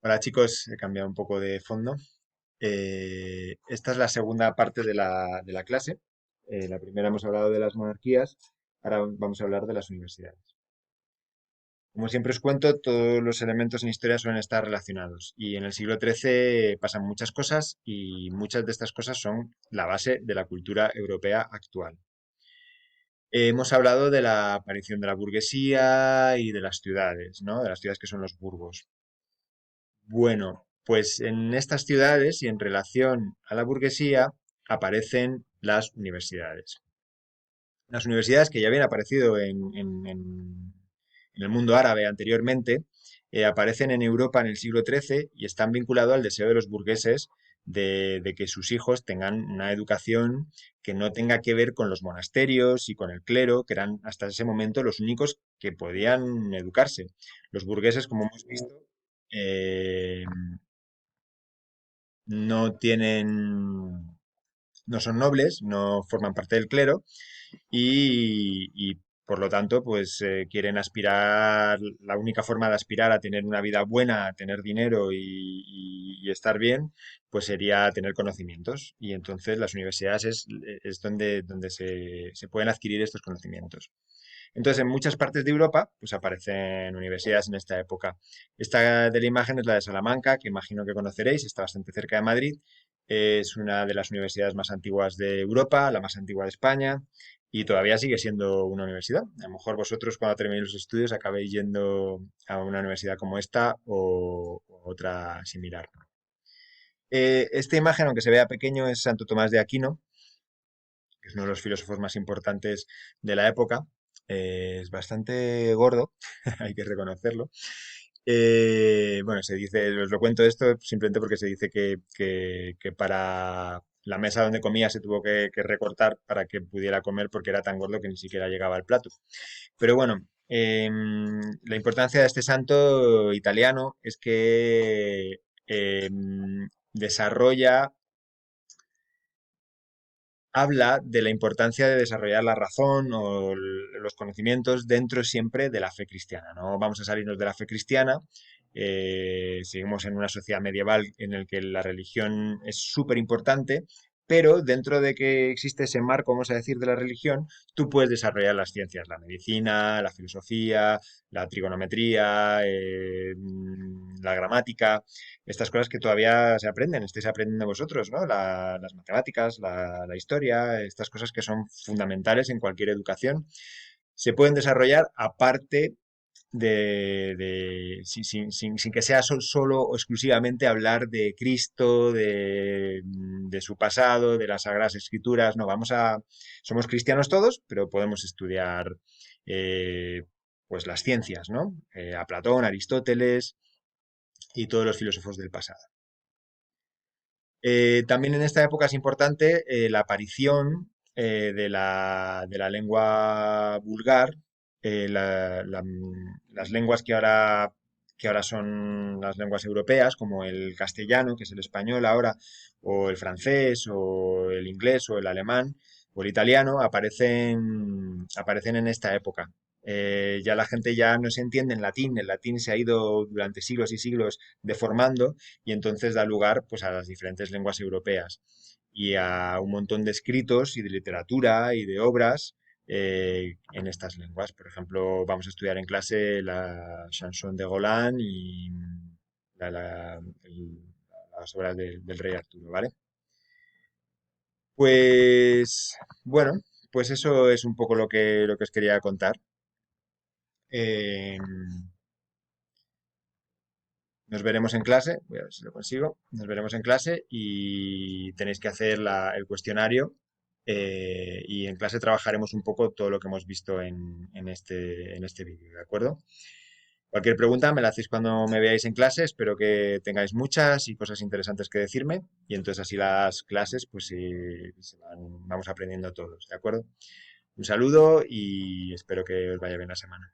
Hola chicos, he cambiado un poco de fondo. Esta es la segunda parte de la clase. La primera hemos hablado de las monarquías, ahora vamos a hablar de las universidades. Como siempre os cuento, todos los elementos en historia suelen estar relacionados y en el siglo XIII pasan muchas cosas y muchas de estas cosas son la base de la cultura europea actual. Hemos hablado de la aparición de la burguesía y de las ciudades, ¿no? De las ciudades que son los burgos. Bueno, pues en estas ciudades y en relación a la burguesía aparecen las universidades. Las universidades que ya habían aparecido en el mundo árabe anteriormente, aparecen en Europa en el siglo XIII y están vinculados al deseo de los burgueses de que sus hijos tengan una educación que no tenga que ver con los monasterios y con el clero, que eran hasta ese momento los únicos que podían educarse. Los burgueses, como hemos visto, eh, no tienen, no son nobles, no forman parte del clero y, por lo tanto, pues quieren aspirar, la única forma de aspirar a tener una vida buena, a tener dinero y estar bien, pues sería tener conocimientos. Y entonces las universidades es donde se pueden adquirir estos conocimientos. Entonces, en muchas partes de Europa, pues aparecen universidades en esta época. Esta de la imagen es la de Salamanca, que imagino que conoceréis, está bastante cerca de Madrid. Es una de las universidades más antiguas de Europa, la más antigua de España, y todavía sigue siendo una universidad. A lo mejor vosotros cuando terminéis los estudios acabéis yendo a una universidad como esta o otra similar. Esta imagen, aunque se vea pequeño, es Santo Tomás de Aquino, que es uno de los filósofos más importantes de la época. Es bastante gordo, hay que reconocerlo. Bueno, se dice, os lo cuento esto simplemente porque se dice que para la mesa donde comía se tuvo que recortar para que pudiera comer porque era tan gordo que ni siquiera llegaba al plato. Pero bueno, la importancia de este santo italiano es que desarrolla habla de la importancia de desarrollar la razón o los conocimientos dentro siempre de la fe cristiana. No vamos a salirnos de la fe cristiana. Seguimos en una sociedad medieval en el que la religión es súper importante, pero dentro de que existe ese marco, vamos a decir, de la religión, tú puedes desarrollar las ciencias, la medicina, la filosofía, la trigonometría, la gramática, estas cosas que todavía se aprenden, estáis aprendiendo vosotros, ¿no? Las matemáticas, la historia, estas cosas que son fundamentales en cualquier educación, se pueden desarrollar aparte sin que sea solo o exclusivamente hablar de Cristo, de su pasado, de las Sagradas Escrituras. No, somos cristianos todos, pero podemos estudiar eh, pues las ciencias, ¿no? A Platón, Aristóteles y todos los filósofos del pasado. También en esta época es importante la aparición de la lengua vulgar, las lenguas que ahora son las lenguas europeas, como el castellano, que es el español ahora, o el francés, o el inglés, o el alemán, o el italiano, aparecen en esta época. Ya la gente ya no se entiende en latín, el latín se ha ido durante siglos y siglos deformando y entonces da lugar pues a las diferentes lenguas europeas y a un montón de escritos y de literatura y de obras en estas lenguas. Por ejemplo, vamos a estudiar en clase la chanson de Roland y la- la- el- las obras del rey Arturo, ¿vale? Pues bueno, pues eso es un poco lo que os quería contar. Eh, Nos veremos en clase, voy a ver si lo consigo. Nos veremos en clase y tenéis que hacer el cuestionario y en clase trabajaremos un poco todo lo que hemos visto en este vídeo, ¿de acuerdo? Cualquier pregunta me la hacéis cuando me veáis en clase. Espero que tengáis muchas y cosas interesantes que decirme y entonces así las clases pues vamos aprendiendo todos, ¿de acuerdo? Un saludo y espero que os vaya bien la semana.